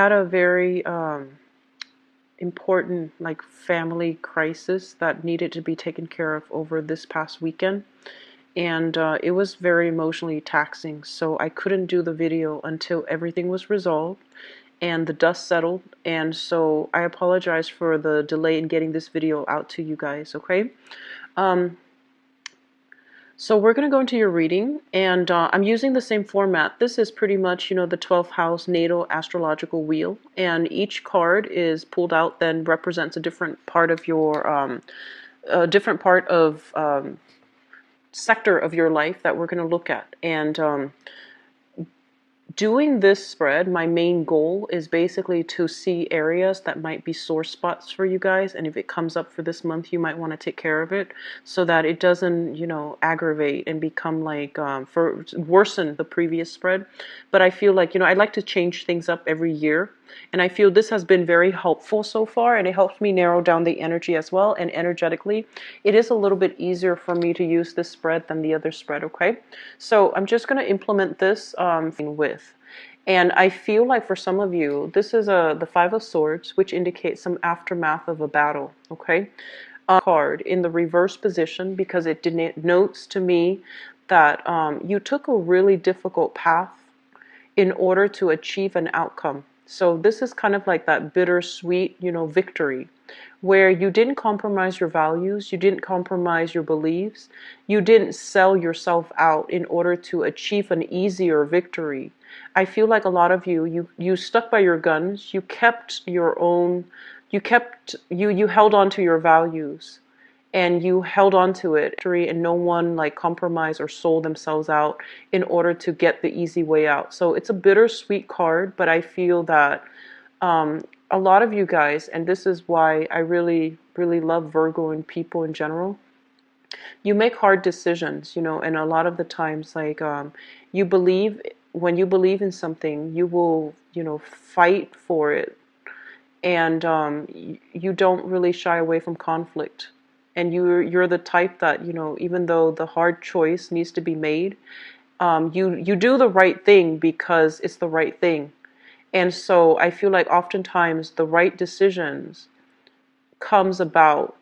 had a very important like family crisis that needed to be taken care of over this past weekend, and it was very emotionally taxing, so I couldn't do the video until everything was resolved and the dust settled. And so I apologize for the delay in getting this video out to you guys. Okay, so we're going to go into your reading, and I'm using the same format. This is pretty much, the 12th house natal astrological wheel, and each card is pulled out, then represents a different part of your, sector of your life that we're going to look at. And doing this spread, my main goal is basically to see areas that might be sore spots for you guys, and if it comes up for this month, you might want to take care of it so that it doesn't, aggravate and become like worsen the previous spread. But I feel like, I like to change things up every year, and I feel this has been very helpful so far, and it helps me narrow down the energy as well. And energetically, it is a little bit easier for me to use this spread than the other spread. Okay, so I'm just going to implement this with. And I feel like for some of you, this is the Five of Swords, which indicates some aftermath of a battle. Okay, card in the reverse position because it denotes to me that you took a really difficult path in order to achieve an outcome. So this is kind of like that bittersweet, victory, where you didn't compromise your values, you didn't compromise your beliefs, you didn't sell yourself out in order to achieve an easier victory. I feel like a lot of you stuck by your guns, you kept your own, you held on to your values, and you held on to it, and no one like compromised or sold themselves out in order to get the easy way out. So it's a bittersweet card, but I feel that a lot of you guys, and this is why I really, really love Virgo and people in general, you make hard decisions, and a lot of the times, like, when you believe in something, you will, fight for it, and you don't really shy away from conflict. And you're the type that, even though the hard choice needs to be made, you do the right thing because it's the right thing. And so I feel like oftentimes the right decisions comes about.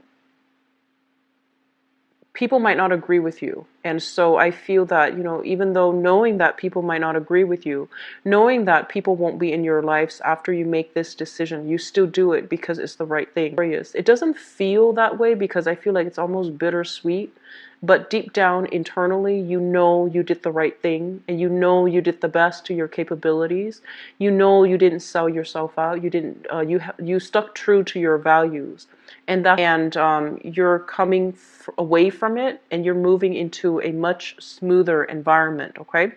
People might not agree with you. And so I feel that, even though knowing that people might not agree with you, knowing that people won't be in your lives after you make this decision, you still do it because it's the right thing. It doesn't feel that way because I feel like it's almost bittersweet. But deep down internally, you did the right thing, and you did the best to your capabilities. You didn't sell yourself out. You didn't. You stuck true to your values, and you're coming away from it, and you're moving into a much smoother environment. Okay.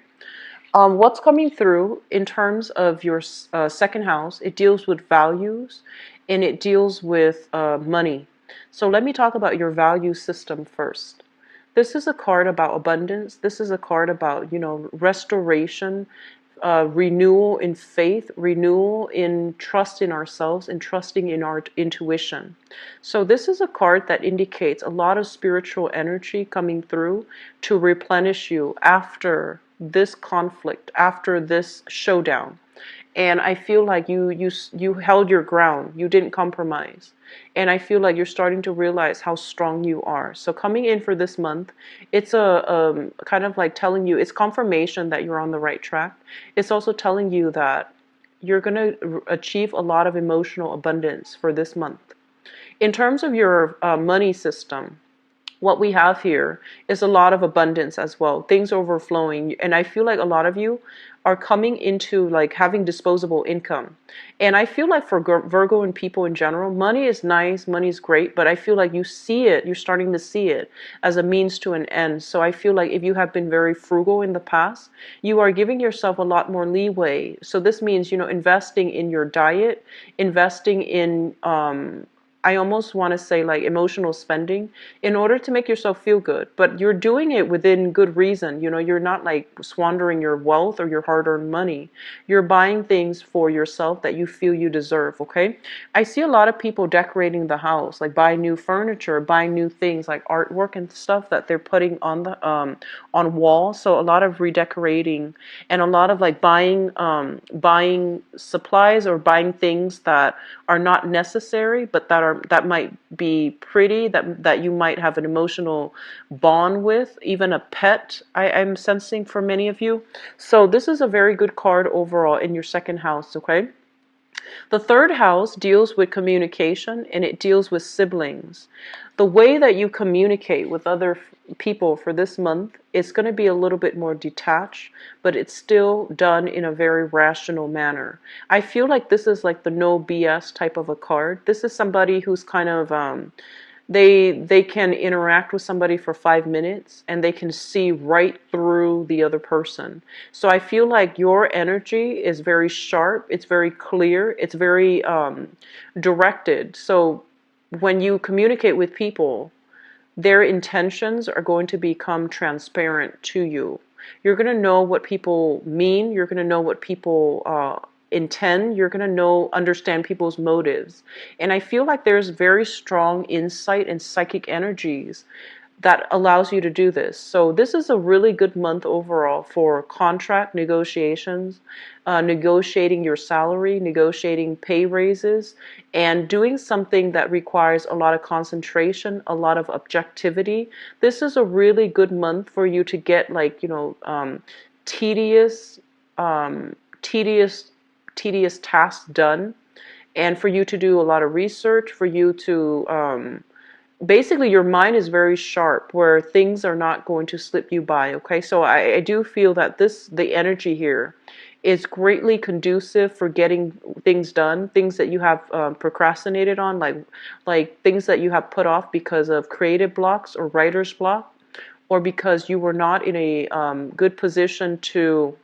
What's coming through in terms of your second house? It deals with values, and it deals with money. So let me talk about your value system first. This is a card about abundance. This is a card about, restoration, renewal in faith, renewal in trust in ourselves, and trusting in our intuition. So this is a card that indicates a lot of spiritual energy coming through to replenish you after this conflict, after this showdown. And I feel like you held your ground. You didn't compromise. And I feel like you're starting to realize how strong you are. So coming in for this month, it's a kind of like telling you, it's confirmation that you're on the right track. It's also telling you that you're going to achieve a lot of emotional abundance for this month. In terms of your money system, what we have here is a lot of abundance as well, things overflowing. And I feel like a lot of you are coming into like having disposable income. And I feel like for Virgo and people in general, money is nice, money is great, but I feel like you're starting to see it as a means to an end. So I feel like if you have been very frugal in the past, you are giving yourself a lot more leeway. So this means, investing in your diet, investing in I almost want to say like emotional spending in order to make yourself feel good. But you're doing it within good reason. You're not like squandering your wealth or your hard-earned money. You're buying things for yourself that you feel you deserve, okay? I see a lot of people decorating the house, like buying new furniture, buying new things like artwork and stuff that they're putting on the on walls. So a lot of redecorating and a lot of like buying supplies or buying things that are not necessary, but that might be pretty, that you might have an emotional bond with, even a pet. I'm sensing for many of you. So this is a very good card overall in your second house, okay? The third house deals with communication and it deals with siblings. The way that you communicate with other people for this month is going to be a little bit more detached, but it's still done in a very rational manner. I feel like this is like the no BS type of a card. This is somebody who's kind of they can interact with somebody for 5 minutes and they can see right through the other person. So I feel like your energy is very sharp, it's very clear, it's very directed. So when you communicate with people, their intentions are going to become transparent to you. You're going to know what people mean. You're going to know what people intend. You're going to understand people's motives. And I feel like there's very strong insight and psychic energies that allows you to do this. So this is a really good month overall for contract negotiations, negotiating your salary, negotiating pay raises, and doing something that requires a lot of concentration, a lot of objectivity. This is a really good month for you to get like, tedious, um, tedious, tedious tasks done, and for you to do a lot of research, for you to basically your mind is very sharp where things are not going to slip you by, okay? So I do feel that the energy here is greatly conducive for getting things done, things that you have procrastinated on, like things that you have put off because of creative blocks or writer's block, or because you were not in a good position to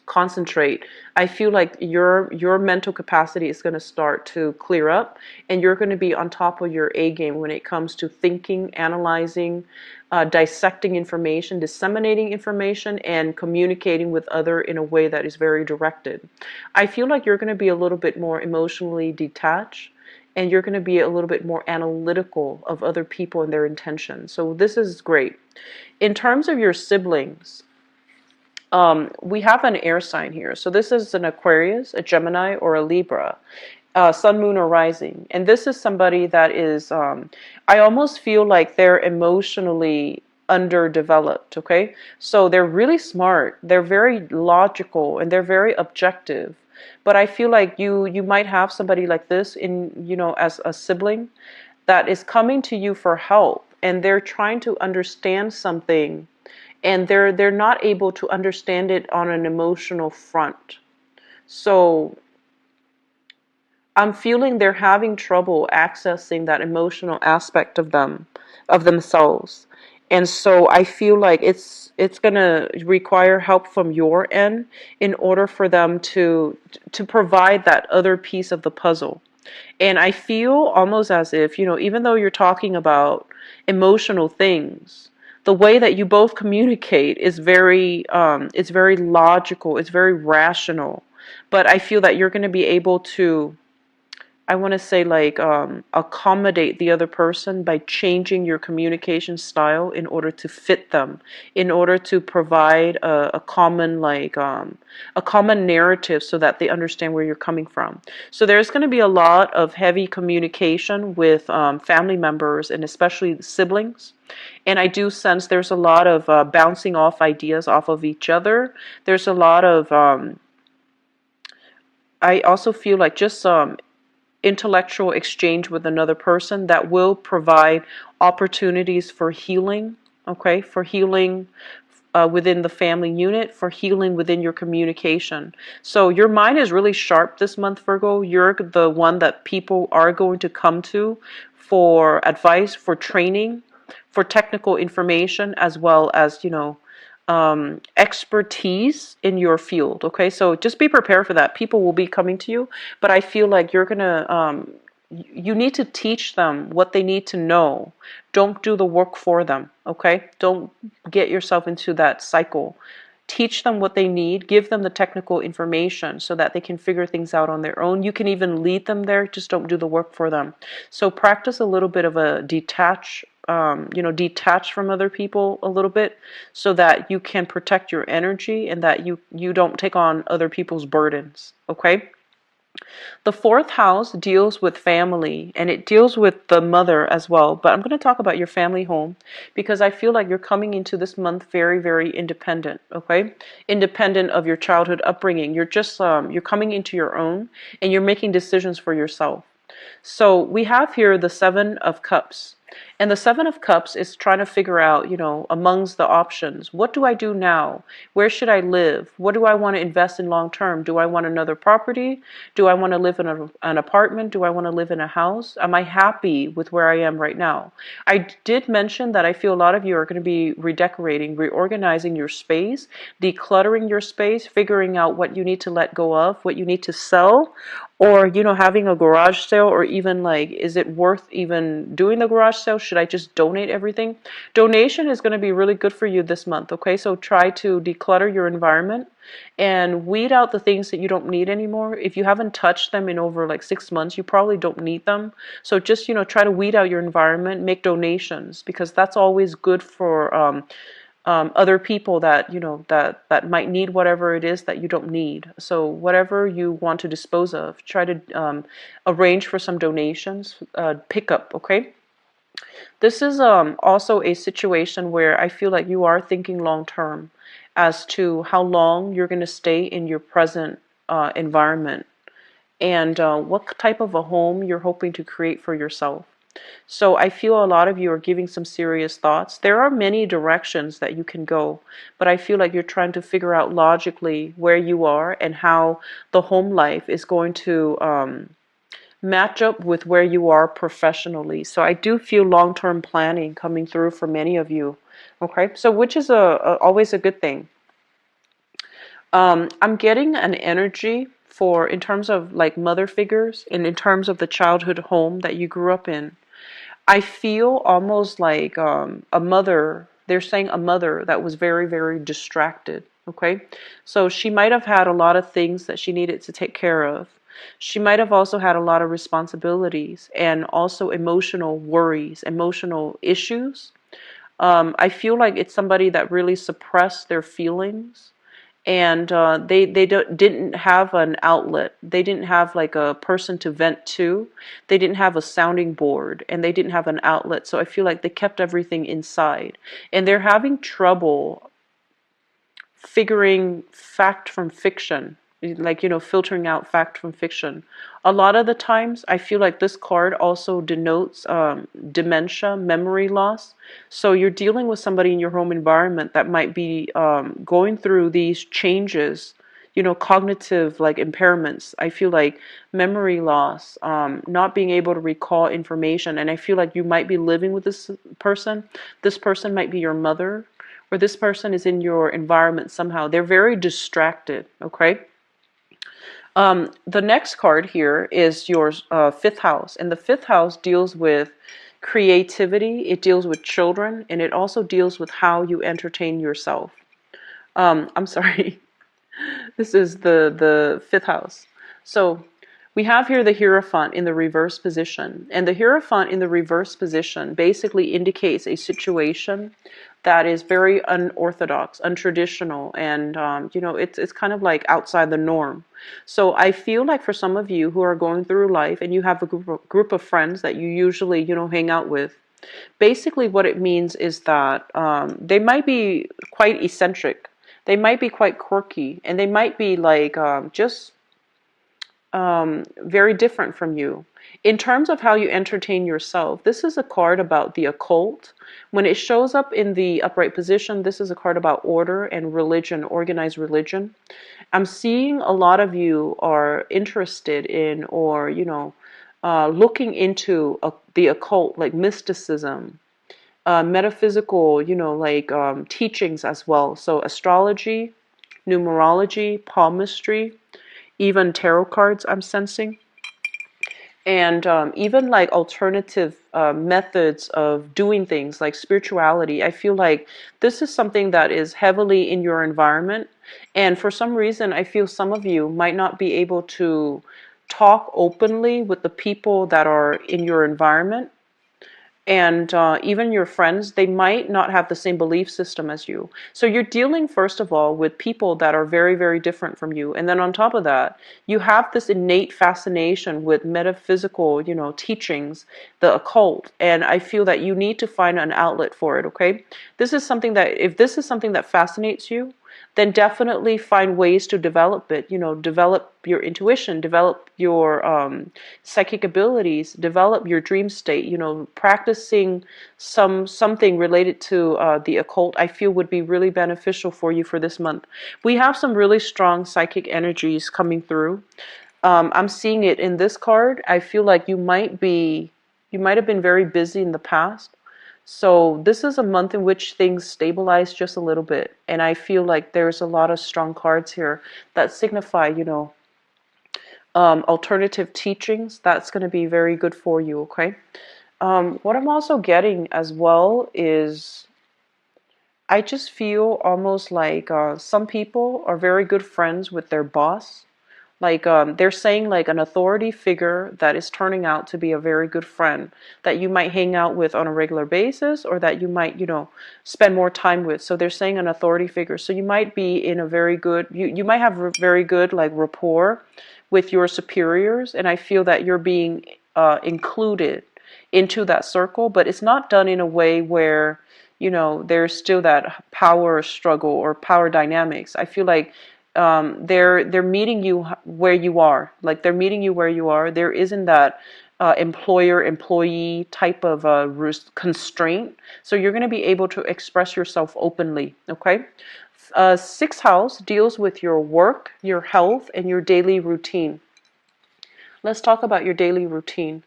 concentrate. I feel like your mental capacity is going to start to clear up, and you're going to be on top of your A game when it comes to thinking, analyzing, dissecting information, disseminating information, and communicating with other in a way that is very directed. I feel like you're going to be a little bit more emotionally detached, and you're going to be a little bit more analytical of other people and their intentions. So this is great. In terms of your siblings, we have an air sign here. So this is an Aquarius, a Gemini, or a Libra, sun, moon, or rising. And this is somebody that is, I almost feel like they're emotionally underdeveloped, okay? So they're really smart, they're very logical, and they're very objective. But I feel like you might have somebody like this as a sibling that is coming to you for help, and they're trying to understand something, and they're not able to understand it on an emotional front. So I'm feeling they're having trouble accessing that emotional aspect of themselves. And so I feel like it's going to require help from your end in order for them to provide that other piece of the puzzle. And I feel almost as if, even though you're talking about emotional things, the way that you both communicate is it's very logical, it's very rational. But I feel that you're going to be able to, I want to say like accommodate the other person by changing your communication style in order to fit them, in order to provide a common a common narrative so that they understand where you're coming from. So there's going to be a lot of heavy communication with family members and especially siblings. And I do sense there's a lot of bouncing off ideas off of each other. There's a lot of I also feel like just intellectual exchange with another person that will provide opportunities for healing, okay, for healing within the family unit, for healing within your communication. So your mind is really sharp this month, Virgo. You're the one that people are going to come to for advice, for training, for technical information, as well as, expertise in your field. Okay, so just be prepared for that. People will be coming to you, but I feel like you're gonna you need to teach them what they need to know. Don't do the work for them, okay? Don't get yourself into that cycle. Teach them what they need, give them the technical information so that they can figure things out on their own. You can even lead them there, just don't do the work for them. So practice a little bit of a detach from other people a little bit so that you can protect your energy and that you don't take on other people's burdens, okay? The fourth house deals with family and it deals with the mother as well. But I'm going to talk about your family home because I feel like you're coming into this month very, very independent, okay? Independent of your childhood upbringing. You're coming into your own and you're making decisions for yourself. So we have here the Seven of Cups. And the Seven of Cups is trying to figure out, amongst the options, what do I do now? Where should I live? What do I want to invest in long term? Do I want another property? Do I want to live in an apartment? Do I want to live in a house? Am I happy with where I am right now? I did mention that I feel a lot of you are going to be redecorating, reorganizing your space, decluttering your space, figuring out what you need to let go of, what you need to sell, or having a garage sale, or even like, is it worth even doing the garage sale? Should I just donate everything? Donation is going to be really good for you this month, okay? So try to declutter your environment and weed out the things that you don't need anymore. If you haven't touched them in over like 6 months, you probably don't need them. So just try to weed out your environment, make donations, because that's always good for other people that that might need whatever it is that you don't need. So whatever you want to dispose of, try to arrange for some donations, pick up, okay? This is also a situation where I feel like you are thinking long term as to how long you're going to stay in your present environment and what type of a home you're hoping to create for yourself. So I feel a lot of you are giving some serious thoughts. There are many directions that you can go, but I feel like you're trying to figure out logically where you are and how the home life is going to match up with where you are professionally. So I do feel long-term planning coming through for many of you. Okay, so which is always a good thing. I'm getting an energy for, in terms of like mother figures and in terms of the childhood home that you grew up in. I feel almost like a mother, they're saying a mother that was very, very distracted, okay? So she might have had a lot of things that she needed to take care of. She might have also had a lot of responsibilities and also emotional worries, emotional issues. I feel like it's somebody that really suppressed their feelings and didn't have an outlet. They didn't have like a person to vent to. They didn't have a sounding board and they didn't have an outlet. So I feel like they kept everything inside and they're having trouble figuring fact from fiction, like filtering out fact from fiction. A lot of the times I feel like this card also denotes dementia, memory loss. So you're dealing with somebody in your home environment that might be going through these changes, cognitive like impairments. I feel like memory loss, not being able to recall information, and I feel like you might be living with this person. This person might be your mother, or this person is in your environment somehow. They're very distracted, okay? The next card here is your fifth house, and the fifth house deals with creativity, it deals with children, and it also deals with how you entertain yourself. I'm sorry, this is the fifth house. So we have here the Hierophant in the reverse position, and the Hierophant in the reverse position basically indicates a situation that is very unorthodox, untraditional, and it's kind of like outside the norm. So I feel like for some of you who are going through life and you have a group of friends that you usually hang out with, basically what it means is that they might be quite eccentric, they might be quite quirky, and they might be like just very different from you. In terms of how you entertain yourself, this is a card about the occult. When it shows up in the upright position, this is a card about order and religion, organized religion. I'm seeing a lot of you are interested in, or looking into the occult, like mysticism, metaphysical, like teachings as well. So astrology, numerology, palmistry, even tarot cards I'm sensing. And even like alternative methods of doing things like spirituality. I feel like this is something that is heavily in your environment, and for some reason I feel some of you might not be able to talk openly with the people that are in your environment. And even your friends, they might not have the same belief system as you. So you're dealing, first of all, with people that are very, very different from you. And then on top of that, you have this innate fascination with metaphysical, teachings, the occult. And I feel that you need to find an outlet for it, okay? If this is something that fascinates you, then definitely find ways to develop it. Develop your intuition, develop your psychic abilities, develop your dream state. Practicing something related to the occult, I feel would be really beneficial for you for this month. We have some really strong psychic energies coming through. I'm seeing it in this card. I feel like you might have been very busy in the past. So this is a month in which things stabilize just a little bit. And I feel like there's a lot of strong cards here that signify, alternative teachings. That's going to be very good for you, okay? What I'm also getting as well is I just feel almost like some people are very good friends with their boss. Like they're saying like an authority figure that is turning out to be a very good friend that you might hang out with on a regular basis, or that you might, spend more time with. So they're saying an authority figure. So you might be in a very good, you might have very good like rapport with your superiors. And I feel that you're being included into that circle, but it's not done in a way where, there's still that power struggle or power dynamics. I feel like they're meeting you where you are. Like they're meeting you where you are. There isn't that employer-employee type of constraint. So you're going to be able to express yourself openly. Okay. Sixth house deals with your work, your health, and your daily routine. Let's talk about your daily routine.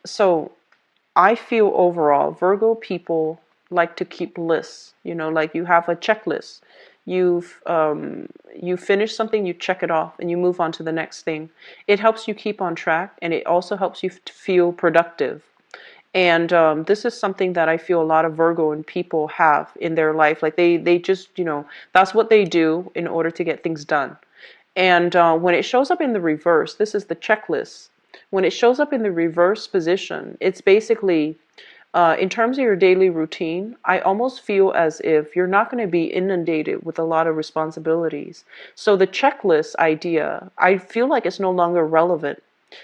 So I feel overall, Virgo people like to keep lists. Like you have a checklist. You finish something, you check it off, and you move on to the next thing. It helps you keep on track, and it also helps you feel productive. And this is something that I feel a lot of Virgo and people have in their life. Like they just, that's what they do in order to get things done. And when it shows up in the reverse, this is the checklist. When it shows up in the reverse position, it's basically, in terms of your daily routine, I almost feel as if you're not going to be inundated with a lot of responsibilities. So the checklist idea, I feel like it's no longer relevant.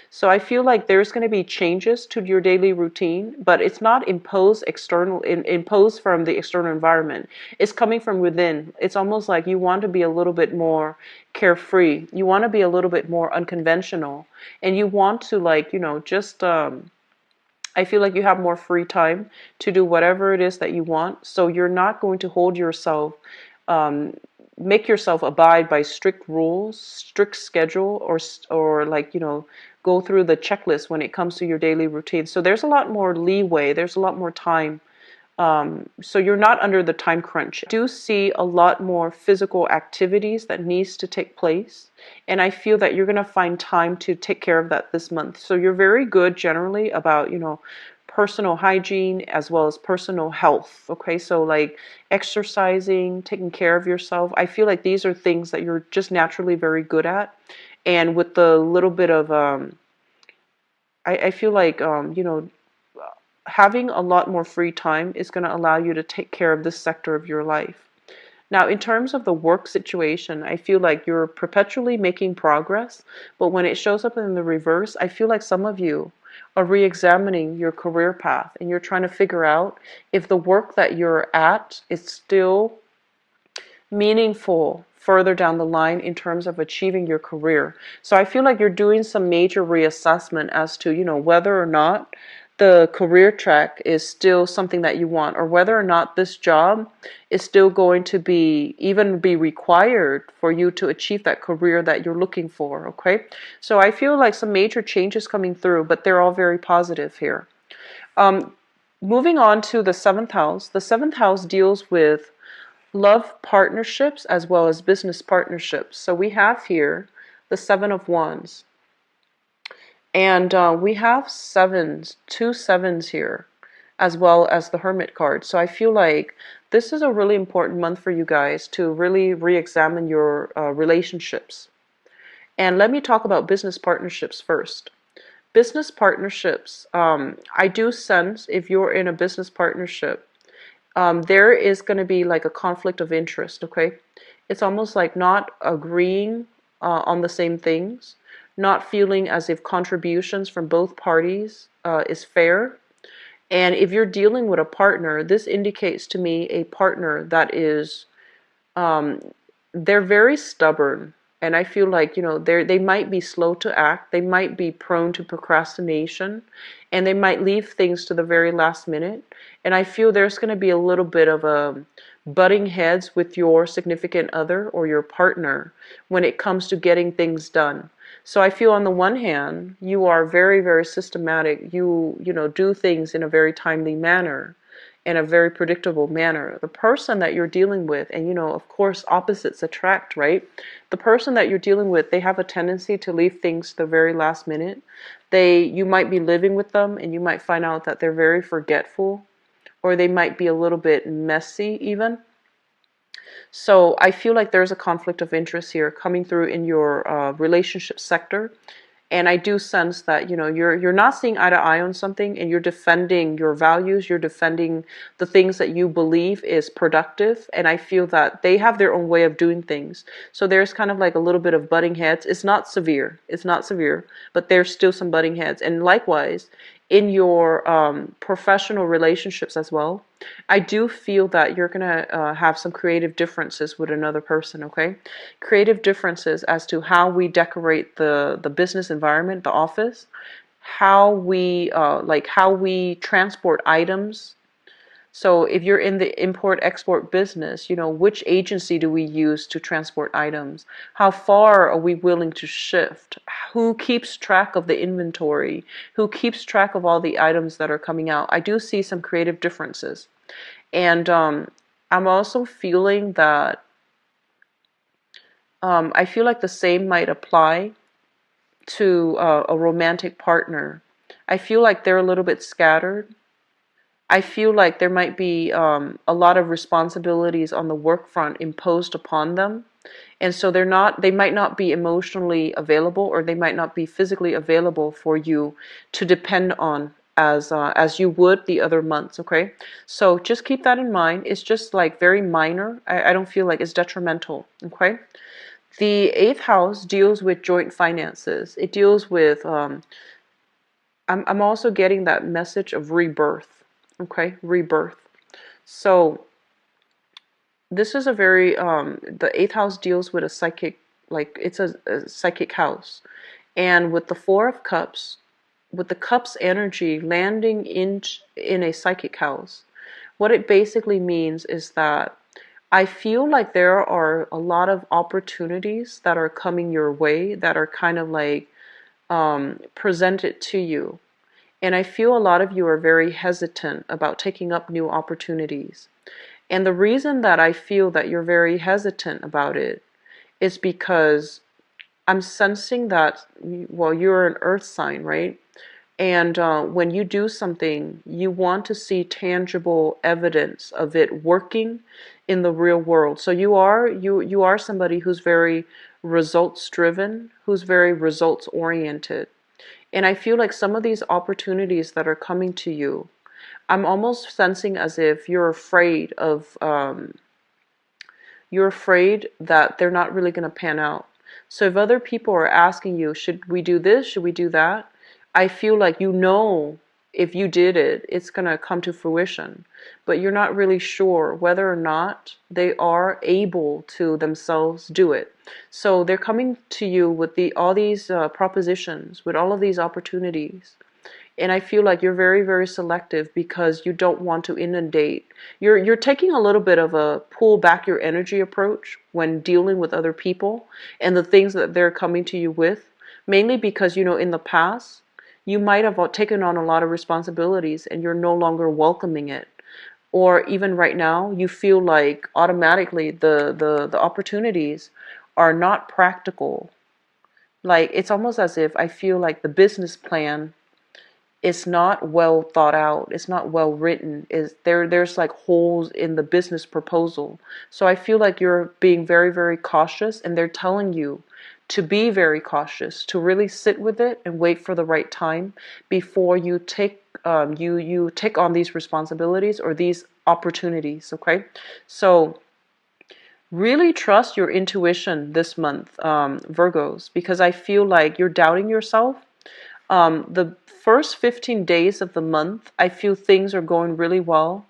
So I feel like there's going to be changes to your daily routine, but it's not imposed from the external environment. It's coming from within. It's almost like you want to be a little bit more carefree. You want to be a little bit more unconventional, and you want to just I feel like you have more free time to do whatever it is that you want. So you're not going to hold yourself, um, make yourself abide by strict rules, strict schedule, or go through the checklist when it comes to your daily routine. So there's a lot more leeway. There's a lot more time, so you're not under the time crunch. I do see a lot more physical activities that needs to take place, and I feel that you're going to find time to take care of that this month. So you're very good generally about, personal hygiene as well as personal health. Okay, so like exercising, taking care of yourself. I feel like these are things that you're just naturally very good at, and with the little bit of I feel like having a lot more free time is going to allow you to take care of this sector of your life. Now, in terms of the work situation, I feel like you're perpetually making progress, but when it shows up in the reverse, I feel like some of you are re-examining your career path, and you're trying to figure out if the work that you're at is still meaningful further down the line in terms of achieving your career. So I feel like you're doing some major reassessment as to, whether or not the career track is still something that you want, or whether or not this job is still going to be required for you to achieve that career that you're looking for. Okay, so I feel like some major changes coming through, but they're all very positive here. Moving on to the seventh house. The seventh house deals with love partnerships as well as business partnerships. So we have here the Seven of Wands. And we have sevens, 2 sevens here, as well as the Hermit card. So I feel like this is a really important month for you guys to really re-examine your relationships. And let me talk about business partnerships first. Business partnerships, I do sense if you're in a business partnership, there is going to be like a conflict of interest, okay? It's almost like not agreeing on the same things, not feeling as if contributions from both parties is fair. And if you're dealing with a partner, this indicates to me a partner that is um, they're very stubborn, and I feel like, they might be slow to act, they might be prone to procrastination, and they might leave things to the very last minute. And I feel there's going to be a little bit of a butting heads with your significant other or your partner when it comes to getting things done. So I feel on the one hand, you are very, very systematic. You do things in a very timely manner, in a very predictable manner. The person that you're dealing with, and of course, opposites attract, right? The person that you're dealing with, they have a tendency to leave things to the very last minute. You might be living with them and you might find out that they're very forgetful, or they might be a little bit messy even. So I feel like there's a conflict of interest here coming through in your relationship sector. And I do sense that, you're not seeing eye to eye on something, and you're defending your values, you're defending the things that you believe is productive. And I feel that they have their own way of doing things. So there's kind of like a little bit of butting heads. It's not severe. It's not severe, but there's still some butting heads. And likewise, in your professional relationships as well, I do feel that you're going to have some creative differences with another person, okay? Creative differences as to how we decorate the business environment, the office, how we how we transport items. So if you're in the import-export business, which agency do we use to transport items? How far are we willing to shift? Who keeps track of the inventory? Who keeps track of all the items that are coming out? I do see some creative differences. And I'm also feeling that I feel like the same might apply to a romantic partner. I feel like they're a little bit scattered. I feel like there might be a lot of responsibilities on the work front imposed upon them. And so they might not be emotionally available, or they might not be physically available for you to depend on as you would the other months, okay? So just keep that in mind. It's just like very minor. I don't feel like it's detrimental, okay? The eighth house deals with joint finances. It deals with, I'm also getting that message of rebirth, okay? Rebirth. So this is a very, the eighth house deals with a psychic, like it's a psychic house. And with the Four of Cups, with the Cups energy landing in a psychic house, what it basically means is that I feel like there are a lot of opportunities that are coming your way that are kind of like presented to you. And I feel a lot of you are very hesitant about taking up new opportunities. And the reason that I feel that you're very hesitant about it is because I'm sensing that, well, you're an earth sign, right? And when you do something, you want to see tangible evidence of it working in the real world. So you are somebody who's very results driven, who's very results oriented. And I feel like some of these opportunities that are coming to you, I'm almost sensing as if you're afraid that they're not really going to pan out. So if other people are asking you, should we do this? Should we do that? I feel like if you did it, it's going to come to fruition. But you're not really sure whether or not they are able to themselves do it. So they're coming to you with all these propositions, with all of these opportunities. And I feel like you're very, very selective because you don't want to inundate. You're taking a little bit of a pull back your energy approach when dealing with other people and the things that they're coming to you with, mainly because, in the past, you might have taken on a lot of responsibilities and you're no longer welcoming it. Or even right now, you feel like automatically the opportunities are not practical. Like, it's almost as if I feel like the business plan is not well thought out, it's not well written, is there's like holes in the business proposal. So I feel like you're being very, very cautious, and they're telling you to be very cautious, to really sit with it and wait for the right time before you take you take on these responsibilities or these opportunities. Okay, so really trust your intuition this month, Virgos, because I feel like you're doubting yourself. The first 15 days of the month, I feel things are going really well.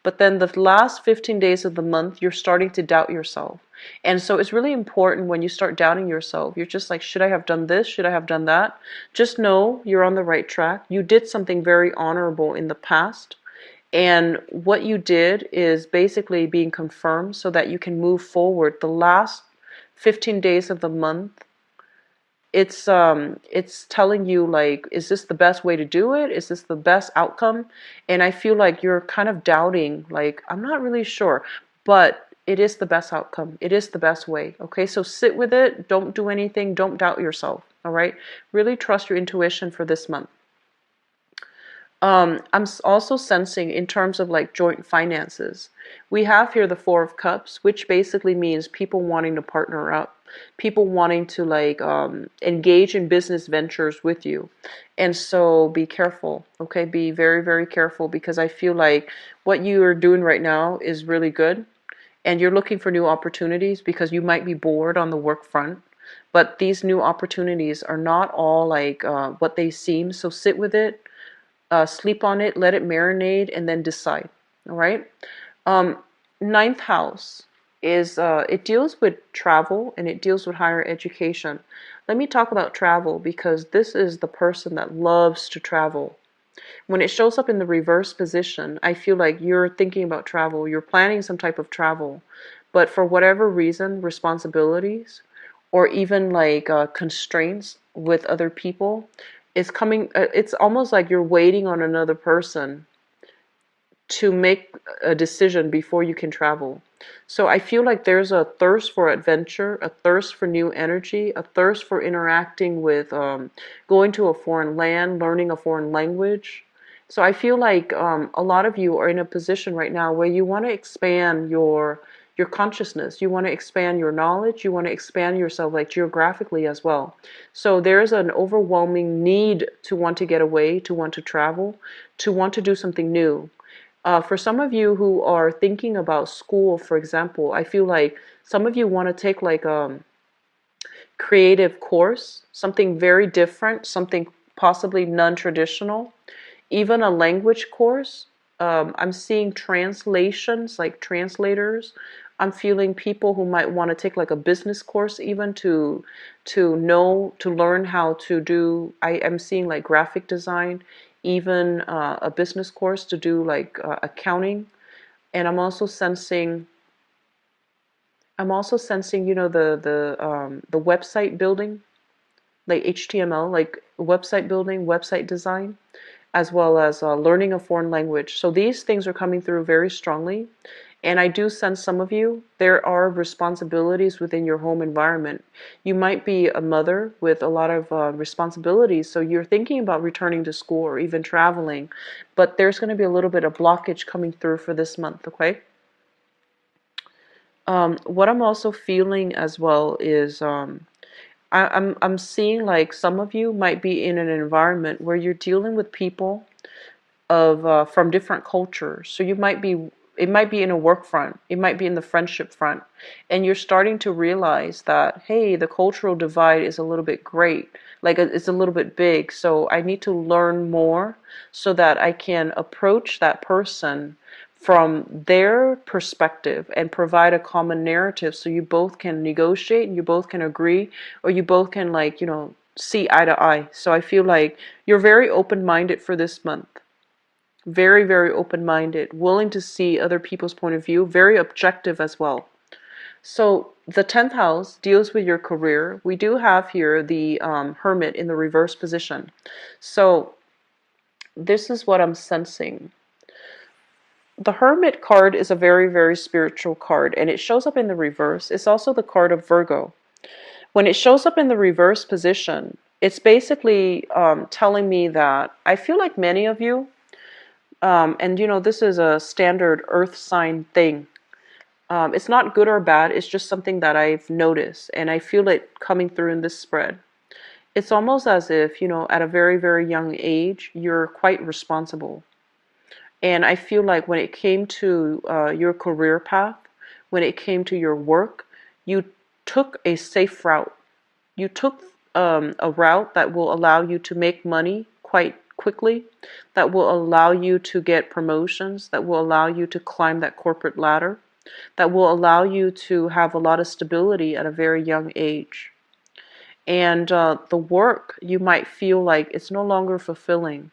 But then the last 15 days of the month, you're starting to doubt yourself. And so it's really important when you start doubting yourself. You're just like, should I have done this? Should I have done that? Just know you're on the right track. You did something very honorable in the past. And what you did is basically being confirmed so that you can move forward. The last 15 days of the month, it's telling you, like, is this the best way to do it? Is this the best outcome? And I feel like you're kind of doubting, like, I'm not really sure, but it is the best outcome. It is the best way. Okay, so sit with it. Don't do anything. Don't doubt yourself. All right, really trust your intuition for this month. I'm also sensing in terms of like joint finances. We have here the Four of Cups, which basically means people wanting to partner up, people wanting to like engage in business ventures with you. And so be careful, okay? Be very, very careful, because I feel like what you are doing right now is really good, and you're looking for new opportunities because you might be bored on the work front. But these new opportunities are not all like what they seem. So sit with it, sleep on it, let it marinate, and then decide. All right. Um, Ninth house is it deals with travel, and it deals with higher education. Let me talk about travel, because this is the person that loves to travel. When it shows up in the reverse position, I feel like you're thinking about travel, you're planning some type of travel, but for whatever reason, responsibilities or even like constraints with other people is coming. It's almost like you're waiting on another person to make a decision before you can travel. So I feel like there's a thirst for adventure, a thirst for new energy, a thirst for interacting with, going to a foreign land, learning a foreign language. So I feel like a lot of you are in a position right now where you want to expand your consciousness, you want to expand your knowledge, you want to expand yourself like geographically as well. So there's an overwhelming need to want to get away, to want to travel, to want to do something new. For some of you who are thinking about school, for example, I feel like some of you want to take like a creative course, something very different, something possibly non-traditional, even a language course. I'm seeing translations, like translators. I'm feeling people who might want to take like a business course, even to learn how to do. I'm seeing like graphic design, even a business course to do like accounting. And I'm also sensing, the website building, like HTML, like website building, website design, as well as learning a foreign language. So these things are coming through very strongly. And I do sense some of you, there are responsibilities within your home environment. You might be a mother with a lot of responsibilities, so you're thinking about returning to school or even traveling, but there's going to be a little bit of blockage coming through for this month, okay? What I'm also feeling as well is I'm seeing like some of you might be in an environment where you're dealing with people of from different cultures. So it might be in a work front, it might be in the friendship front, and you're starting to realize that, hey, the cultural divide is a little bit great, like it's a little bit big. So I need to learn more so that I can approach that person from their perspective and provide a common narrative, so you both can negotiate and you both can agree, or you both can, like, see eye to eye. So I feel like you're very open-minded for this month. Very, very open-minded, willing to see other people's point of view, very objective as well. So the 10th house deals with your career. We do have here the Hermit in the reverse position. So this is what I'm sensing. The Hermit card is a very, very spiritual card, and it shows up in the reverse. It's also the card of Virgo. When it shows up in the reverse position, it's basically telling me that I feel like many of you, and you know, this is a standard earth sign thing. It's not good or bad, it's just something that I've noticed, and I feel it coming through in this spread. It's almost as if, you know, at a very, very young age, you're quite responsible. And I feel like when it came to your career path, when it came to your work, you took a safe route. You took a route that will allow you to make money quite quickly, that will allow you to get promotions, that will allow you to climb that corporate ladder, that will allow you to have a lot of stability at a very young age. And the work, you might feel like it's no longer fulfilling.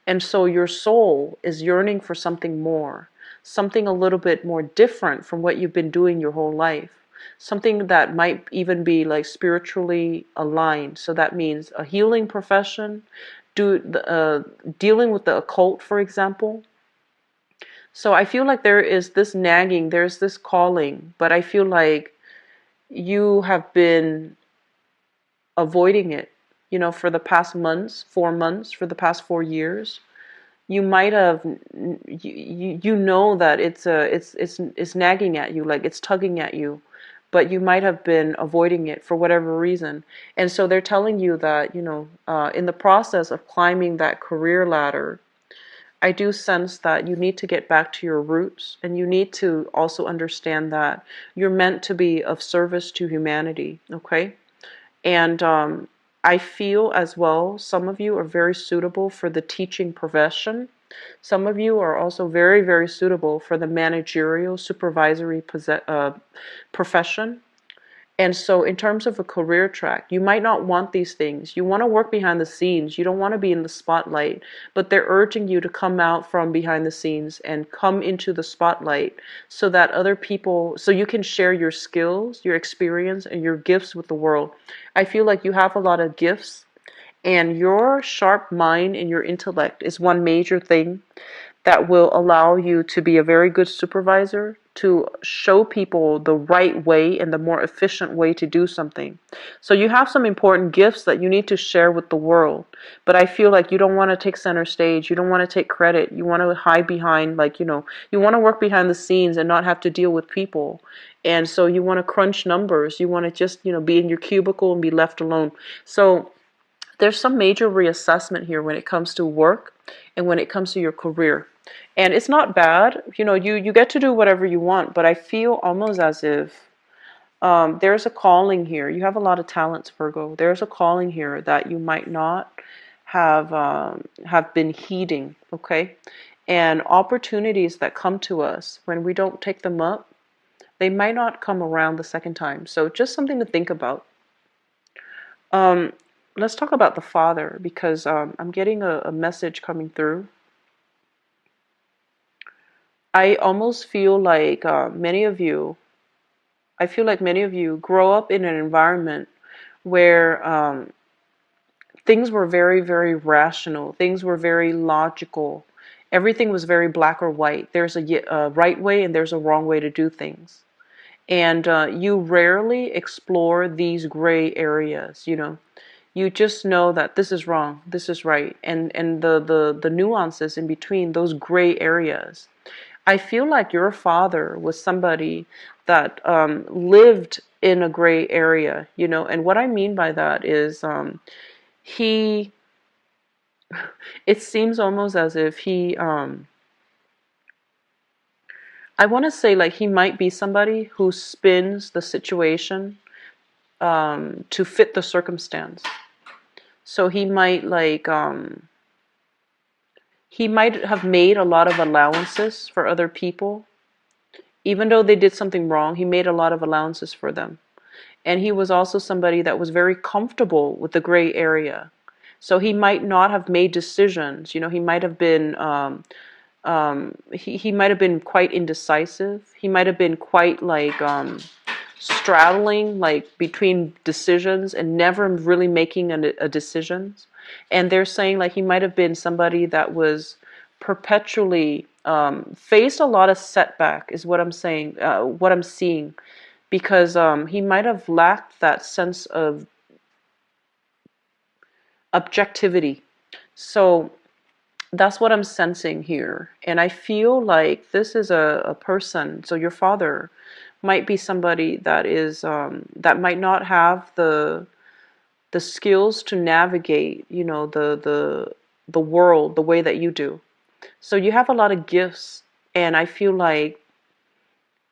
And so your soul is yearning for something more, something a little bit more different from what you've been doing your whole life. Something that might even be like spiritually aligned. So that means a healing profession, dealing with the occult, for example. So I feel like there is this nagging, there's this calling, but I feel like you have been avoiding it, you know, for the past months, 4 months, for the past 4 years. You might have, you know that it's nagging at you, like it's tugging at you, but you might have been avoiding it for whatever reason. And so they're telling you that, you know, in the process of climbing that career ladder, I do sense that you need to get back to your roots, and you need to also understand that you're meant to be of service to humanity, okay? And I feel as well, some of you are very suitable for the teaching profession. Some of you are also very, very suitable for the managerial, supervisory profession. And so in terms of a career track, you might not want these things. You want to work behind the scenes. You don't want to be in the spotlight, but they're urging you to come out from behind the scenes and come into the spotlight so that other people, so you can share your skills, your experience, and your gifts with the world. I feel like you have a lot of gifts, and your sharp mind and your intellect is one major thing that will allow you to be a very good supervisor, to show people the right way and the more efficient way to do something. So you have some important gifts that you need to share with the world. But I feel like you don't want to take center stage. You don't want to take credit. You want to hide behind, like, you know, you want to work behind the scenes and not have to deal with people. And so you want to crunch numbers. You want to just, you know, be in your cubicle and be left alone. So there's some major reassessment here when it comes to work and when it comes to your career. And it's not bad, you know, you get to do whatever you want, but I feel almost as if there's a calling here. You have a lot of talents, Virgo. There's a calling here that you might not have been heeding, okay? And opportunities that come to us when we don't take them up, they might not come around the second time. So just something to think about. Let's talk about the father, because I'm getting a message coming through. I almost feel like many of you, I feel like many of you grow up in an environment where things were very, very rational. Things were very logical. Everything was very black or white. There's a right way and there's a wrong way to do things. And you rarely explore these gray areas, you know. You just know that this is wrong, this is right, and the nuances in between those gray areas. I feel like your father was somebody that lived in a gray area, you know, and what I mean by that is he, it seems almost as if he, I want to say like he might be somebody who spins the situation to fit the circumstance. So he might like, he might have made a lot of allowances for other people. Even though they did something wrong, he made a lot of allowances for them. And he was also somebody that was very comfortable with the gray area. So he might not have made decisions. You know, he might have been, he might have been quite indecisive. He might have been quite like straddling like between decisions and never really making a decision. And they're saying like he might have been somebody that was perpetually faced a lot of setback is what I'm saying, what I'm seeing. because he might have lacked that sense of objectivity. So that's what I'm sensing here. And I feel like this is a person, so your father might be somebody that is that might not have the skills to navigate, you know, the world the way that you do. So you have a lot of gifts, and I feel like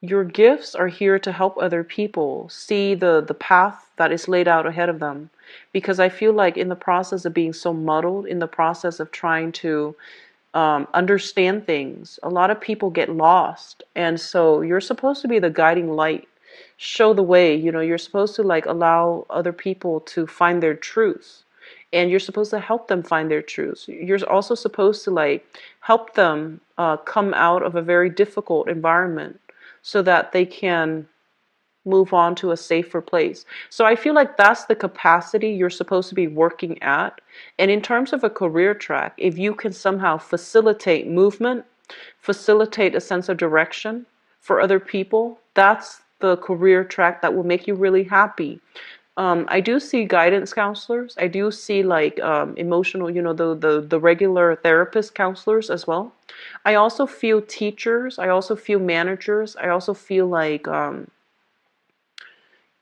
your gifts are here to help other people see the path that is laid out ahead of them. Because I feel like in the process of being so muddled, in the process of trying to understand things, a lot of people get lost. And so you're supposed to be the guiding light, show the way. You know, you're supposed to like allow other people to find their truth. And you're supposed to help them find their truths. You're also supposed to like help them come out of a very difficult environment so that they can move on to a safer place. So I feel like that's the capacity you're supposed to be working at. And in terms of a career track, if you can somehow facilitate movement, facilitate a sense of direction for other people, that's the career track that will make you really happy. I do see guidance counselors. I do see like emotional, you know, the regular therapist counselors as well. I also feel teachers. I also feel managers. I also feel like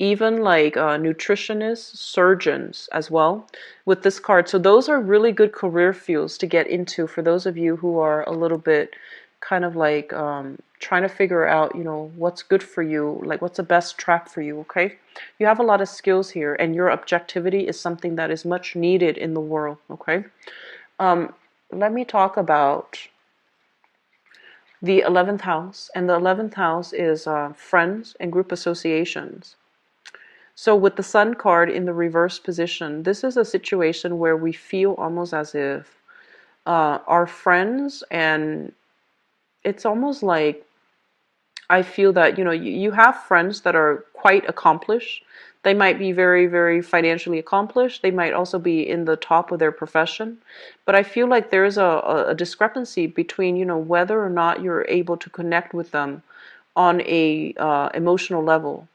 even like nutritionists, surgeons as well with this card. So those are really good career fields to get into for those of you who are a little bit kind of like trying to figure out, you know, what's good for you, like what's the best track for you, okay? You have a lot of skills here, and your objectivity is something that is much needed in the world, okay? Let me talk about the 11th house, and the 11th house is friends and group associations. So with the Sun card in the reverse position, this is a situation where we feel almost as if our friends, and it's almost like I feel that, you know, you have friends that are quite accomplished. They might be very, very financially accomplished. They might also be in the top of their profession. But I feel like there's a discrepancy between, you know, whether or not you're able to connect with them on a emotional level.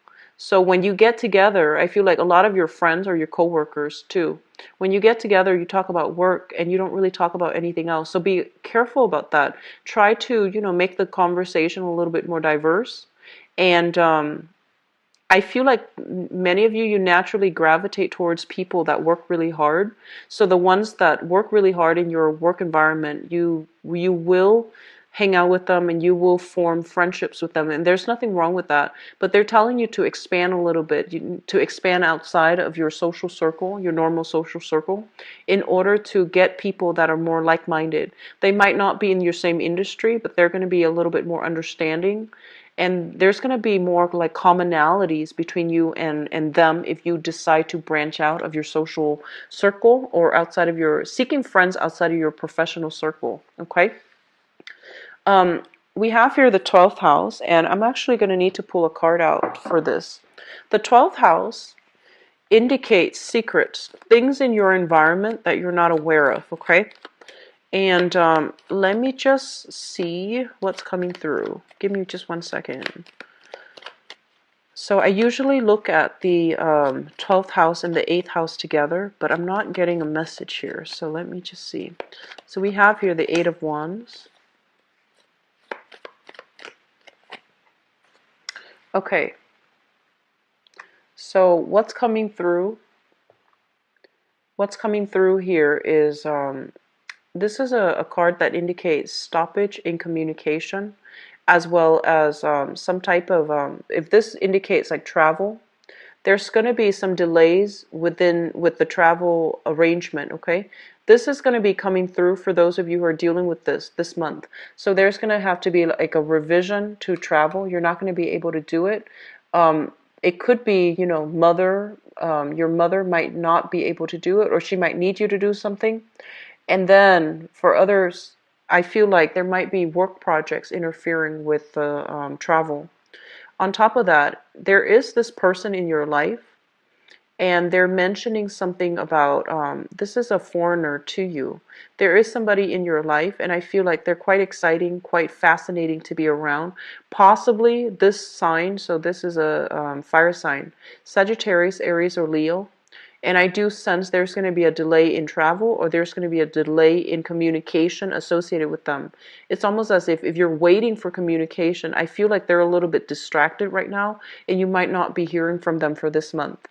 So when you get together, I feel like a lot of your friends or your coworkers too, when you get together, you talk about work and you don't really talk about anything else. So be careful about that. Try to, you know, make the conversation a little bit more diverse. And I feel like many of you, you naturally gravitate towards people that work really hard. So the ones that work really hard in your work environment, you will hang out with them and you will form friendships with them. And there's nothing wrong with that. But they're telling you to expand a little bit, to expand outside of your social circle, your normal social circle, in order to get people that are more like-minded. They might not be in your same industry, but they're going to be a little bit more understanding. And there's going to be more like commonalities between you and them if you decide to branch out of your social circle or outside of your, seeking friends outside of your professional circle, okay? We have here the 12th house, and I'm actually going to need to pull a card out for this. The 12th house indicates secrets, things in your environment that you're not aware of, okay? And let me just see what's coming through. Give me just 1 second. So I usually look at the 12th house and the 8th house together, but I'm not getting a message here. So let me just see. So we have here the 8 of Wands. Okay. So what's coming through? What's coming through here is this is a card that indicates stoppage in communication, as well as some type of, if this indicates like travel, there's going to be some delays with the travel arrangement, okay? This is going to be coming through for those of you who are dealing with this month. So there's going to have to be like a revision to travel. You're not going to be able to do it. It could be, you know, your mother might not be able to do it, or she might need you to do something. And then for others, I feel like there might be work projects interfering with the travel. On top of that, there is this person in your life, and they're mentioning something about this is a foreigner to you. There is somebody in your life, and I feel like they're quite exciting, quite fascinating to be around. Possibly this sign, so this is a fire sign, Sagittarius, Aries, or Leo. And I do sense there's going to be a delay in travel, or there's going to be a delay in communication associated with them. It's almost as if you're waiting for communication, I feel like they're a little bit distracted right now, and you might not be hearing from them for this month.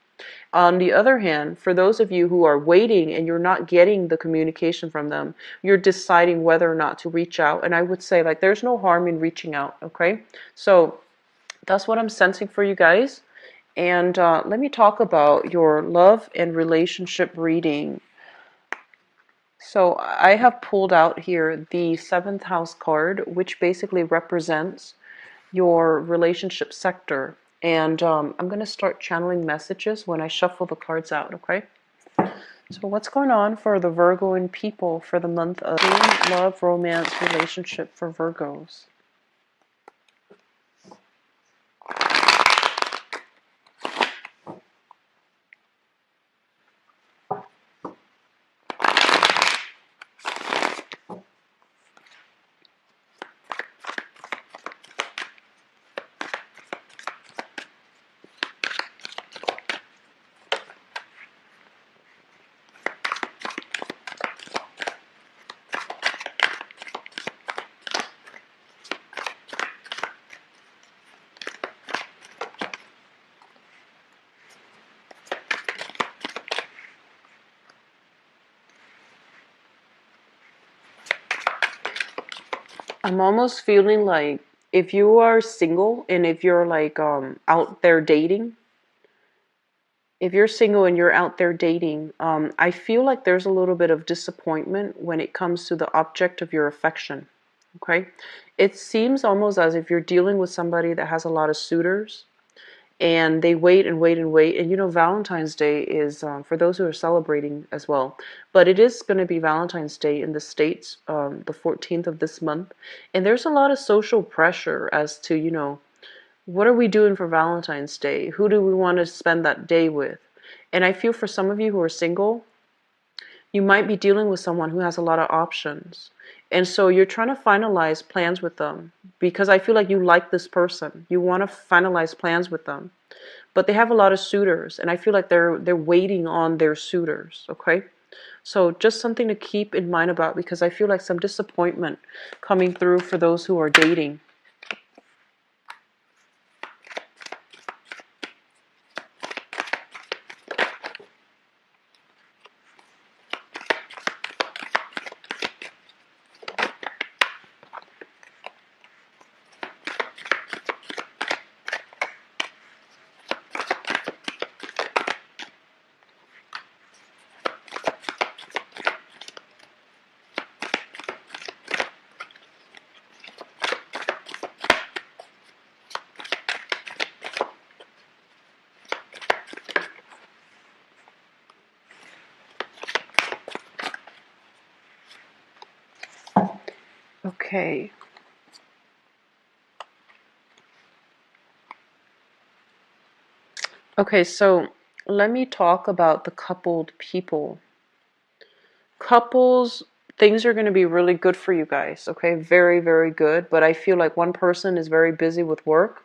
On the other hand, for those of you who are waiting and you're not getting the communication from them, you're deciding whether or not to reach out. And I would say, like, there's no harm in reaching out, okay? So that's what I'm sensing for you guys. And let me talk about your love and relationship reading. So I have pulled out here the 7th house card, which basically represents your relationship sector. And I'm going to start channeling messages when I shuffle the cards out, okay? So what's going on for the Virgo and people for the month of June, love, romance, relationship for Virgos? I'm almost feeling like if you are single and if you're like out there dating, if you're single and you're out there dating, I feel like there's a little bit of disappointment when it comes to the object of your affection. Okay? It seems almost as if you're dealing with somebody that has a lot of suitors, and they wait and wait and wait. And you know, Valentine's Day is for those who are celebrating as well, but it is going to be Valentine's Day in the States, the 14th of this month. And there's a lot of social pressure as to, you know, what are we doing for Valentine's Day? Who do we want to spend that day with? And I feel for some of you who are single, you might be dealing with someone who has a lot of options. And so you're trying to finalize plans with them because I feel like you like this person. You want to finalize plans with them. But they have a lot of suitors, and I feel like they're waiting on their suitors, okay? So just something to keep in mind about, because I feel like some disappointment coming through for those who are dating. Okay. Okay, so let me talk about the coupled people. Couples, things are going to be really good for you guys, okay? Very, very good. But I feel like one person is very busy with work.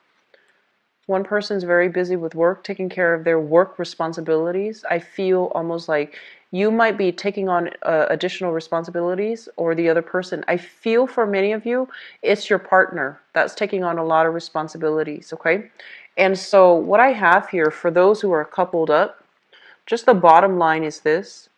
One person's very busy with work, taking care of their work responsibilities. I feel almost like you might be taking on additional responsibilities, or the other person. I feel for many of you, it's your partner that's taking on a lot of responsibilities, okay? And so what I have here for those who are coupled up, just the bottom line is this.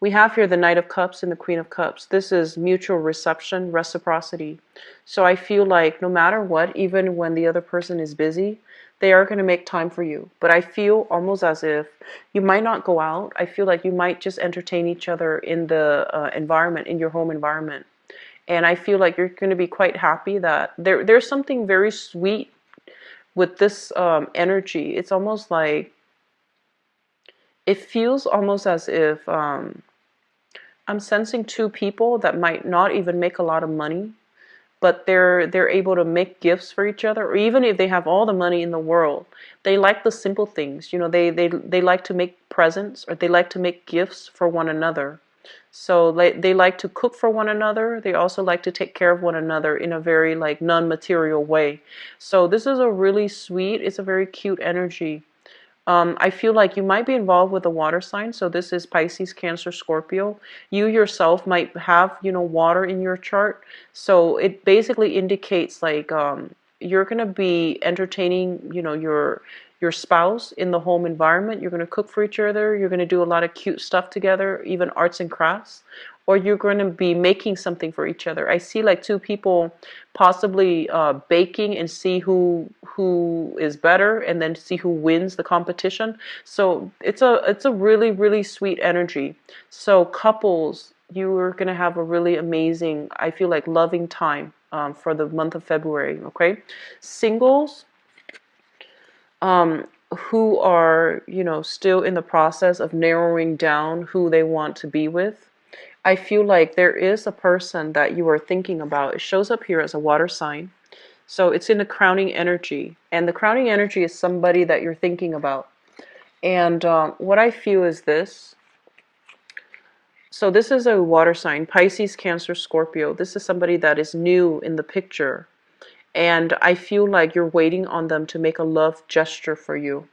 We have here the Knight of Cups and the Queen of Cups. This is mutual reception, reciprocity. So I feel like no matter what, even when the other person is busy, they are going to make time for you. But I feel almost as if you might not go out. I feel like you might just entertain each other in the environment, in your home environment. And I feel like you're going to be quite happy that there's something very sweet with this energy. It's almost like, it feels almost as if I'm sensing two people that might not even make a lot of money, but they're able to make gifts for each other, or even if they have all the money in the world, they like the simple things. You know, they like to make presents, or they like to make gifts for one another. So they like to cook for one another. They also like to take care of one another in a very like non-material way. So this is a really sweet, it's a very cute energy. I feel like you might be involved with a water sign. So this is Pisces, Cancer, Scorpio. You yourself might have, you know, water in your chart. So it basically indicates like you're going to be entertaining, you know, your spouse in the home environment. You're going to cook for each other. You're going to do a lot of cute stuff together, even arts and crafts. Or you're going to be making something for each other. I see like two people possibly baking and see who is better, and then see who wins the competition. So it's a really, really sweet energy. So couples, you are going to have a really amazing, I feel like, loving time for the month of February. Okay, singles, who are, you know, still in the process of narrowing down who they want to be with. I feel like there is a person that you are thinking about. It shows up here as a water sign. So it's in the crowning energy. And the crowning energy is somebody that you're thinking about. And what I feel is this. So this is a water sign, Pisces, Cancer, Scorpio. This is somebody that is new in the picture. And I feel like you're waiting on them to make a love gesture for you.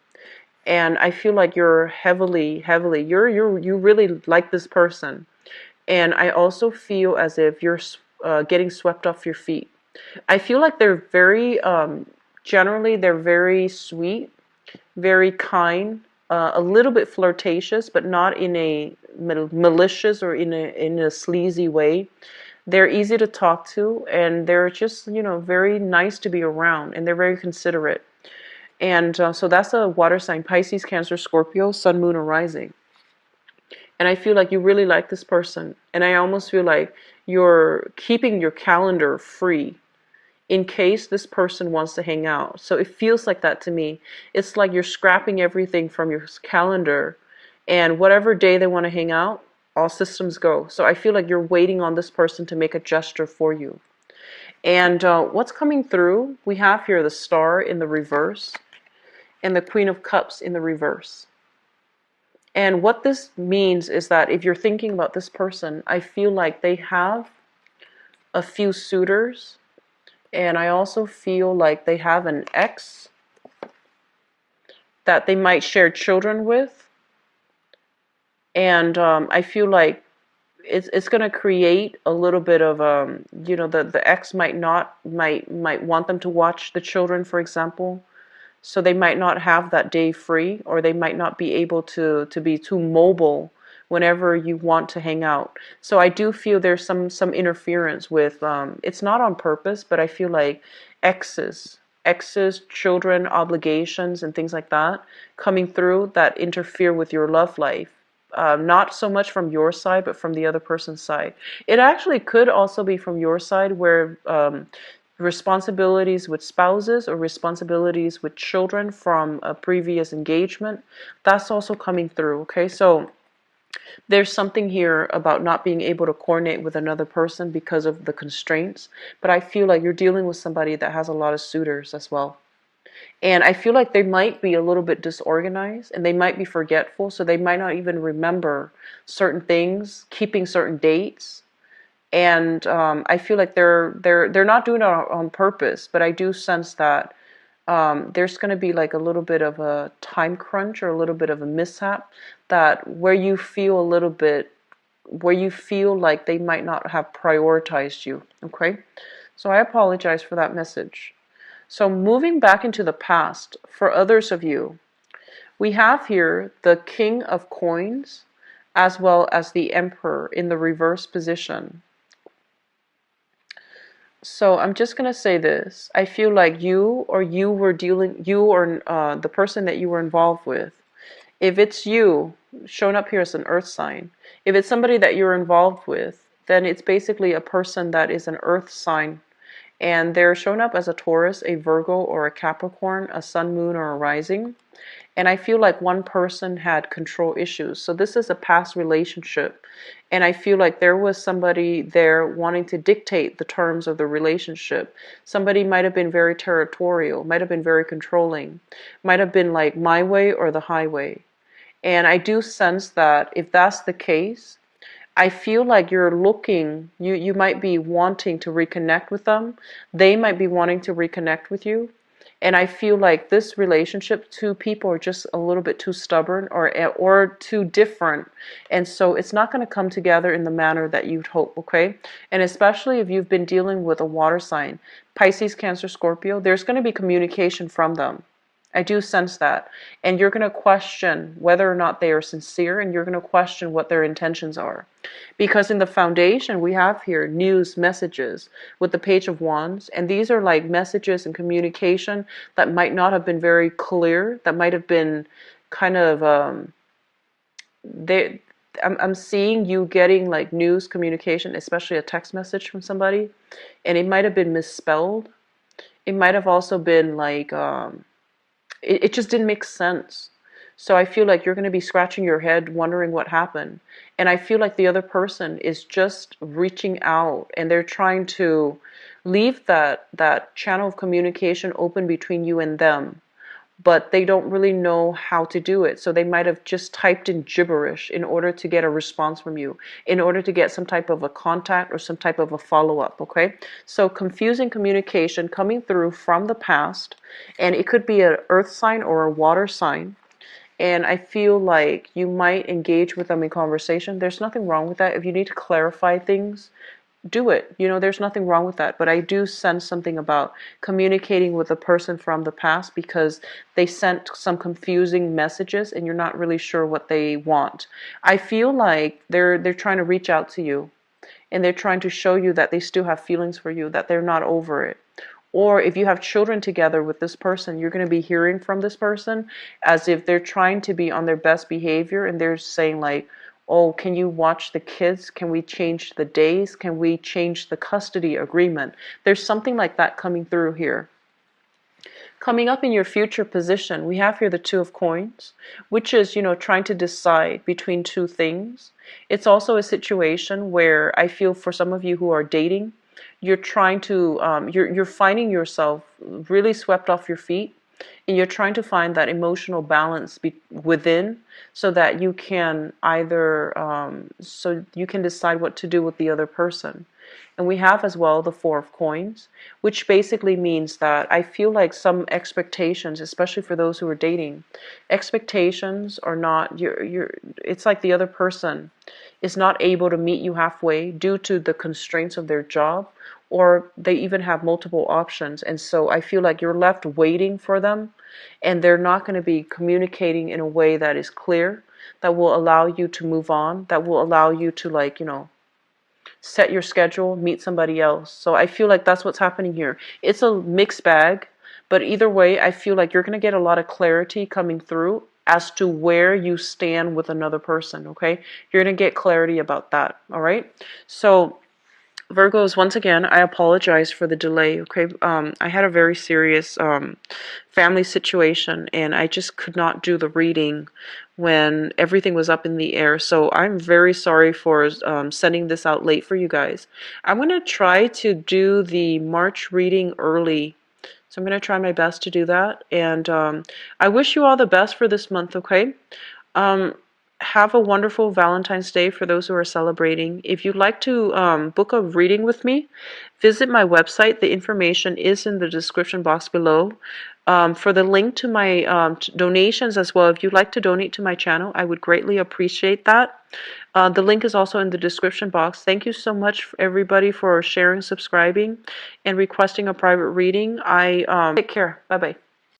And I feel like you're heavily, you really like this person. And I also feel as if you're getting swept off your feet. I feel like they're very, generally, they're very sweet, very kind, a little bit flirtatious, but not in a malicious or in a sleazy way. They're easy to talk to, and they're just, you know, very nice to be around, and they're very considerate. And so that's a water sign, Pisces, Cancer, Scorpio, Sun, Moon, or Rising. And I feel like you really like this person. And I almost feel like you're keeping your calendar free in case this person wants to hang out. So it feels like that to me. It's like you're scrapping everything from your calendar, and whatever day they want to hang out, all systems go. So I feel like you're waiting on this person to make a gesture for you. And what's coming through, we have here the Star in the reverse and the Queen of Cups in the reverse. And what this means is that if you're thinking about this person, I feel like they have a few suitors, and I also feel like they have an ex that they might share children with. And I feel like it's going to create a little bit of, you know, the ex might want them to watch the children, for example. So they might not have that day free, or they might not be able to be too mobile whenever you want to hang out. So I do feel there's some interference with, it's not on purpose, but I feel like exes, children, obligations, and things like that coming through that interfere with your love life. Not so much from your side, but from the other person's side. It actually could also be from your side, where responsibilities with spouses or responsibilities with children from a previous engagement, that's also coming through. Okay, so there's something here about not being able to coordinate with another person because of the constraints, but I feel like you're dealing with somebody that has a lot of suitors as well. And I feel like they might be a little bit disorganized, and they might be forgetful, so they might not even remember certain things, keeping certain dates. And I feel like they're not doing it on purpose, but I do sense that there's going to be like a little bit of a time crunch, or a little bit of a mishap, that where you feel like they might not have prioritized you. Okay, so I apologize for that message. So moving back into the past, for others of you, we have here the King of Coins as well as the Emperor in the reverse position. So I'm just going to say this. I feel like you or the person that you were involved with, if it's you, shown up here as an earth sign, if it's somebody that you're involved with, then it's basically a person that is an earth sign. And they're shown up as a Taurus, a Virgo, or a Capricorn, a sun, moon, or a rising. And I feel like one person had control issues. So this is a past relationship. And I feel like there was somebody there wanting to dictate the terms of the relationship. Somebody might have been very territorial, might have been very controlling, might have been like my way or the highway. And I do sense that if that's the case, I feel like you're looking, you might be wanting to reconnect with them. They might be wanting to reconnect with you. And I feel like this relationship, two people are just a little bit too stubborn or too different. And so it's not going to come together in the manner that you'd hope, okay? And especially if you've been dealing with a water sign, Pisces, Cancer, Scorpio, there's going to be communication from them. I do sense that. And you're going to question whether or not they are sincere, and you're going to question what their intentions are. Because in the foundation, we have here news messages with the Page of Wands. And these are like messages and communication that might not have been very clear, that might have been kind of, I'm seeing you getting like news communication, especially a text message from somebody. And it might have been misspelled. It might have also been like, it just didn't make sense. So I feel like you're going to be scratching your head wondering what happened. And I feel like the other person is just reaching out and they're trying to leave that channel of communication open between you and them. But they don't really know how to do it. So they might have just typed in gibberish in order to get a response from you, in order to get some type of a contact or some type of a follow-up, okay? So confusing communication coming through from the past, and it could be an earth sign or a water sign. And I feel like you might engage with them in conversation. There's nothing wrong with that. If you need to clarify things, do it. You know, there's nothing wrong with that. But I do sense something about communicating with a person from the past because they sent some confusing messages and you're not really sure what they want. I feel like they're trying to reach out to you and they're trying to show you that they still have feelings for you, that they're not over it. Or if you have children together with this person, you're going to be hearing from this person as if they're trying to be on their best behavior and they're saying like, oh, can you watch the kids? Can we change the days? Can we change the custody agreement? There's something like that coming through here. Coming up in your future position, we have here the Two of Coins, which is, you know, trying to decide between two things. It's also a situation where I feel for some of you who are dating, you're trying to, you're finding yourself really swept off your feet, and you're trying to find that emotional balance within so that you can either, so you can decide what to do with the other person. And we have as well the Four of Coins, which basically means that I feel like some expectations, especially for those who are dating, expectations are not, it's like the other person is not able to meet you halfway due to the constraints of their job, or they even have multiple options. And so I feel like you're left waiting for them, and they're not going to be communicating in a way that is clear, that will allow you to move on, that will allow you to, like, you know, set your schedule, meet somebody else. So I feel like that's what's happening here. It's a mixed bag, but either way, I feel like you're going to get a lot of clarity coming through as to where you stand with another person, okay? You're going to get clarity about that, all right? So Virgos, once again, I apologize for the delay, okay? I had a very serious family situation, and I just could not do the reading when everything was up in the air. So I'm very sorry for sending this out late for you guys. I'm going to try to do the March reading early. So I'm going to try my best to do that. And I wish you all the best for this month, okay? Have a wonderful Valentine's Day for those who are celebrating. If you'd like to book a reading with me, visit my website. The information is in the description box below. For the link to my donations as well, if you'd like to donate to my channel, I would greatly appreciate that. The link is also in the description box. Thank you so much, everybody, for sharing, subscribing, and requesting a private reading. Take care. Bye-bye.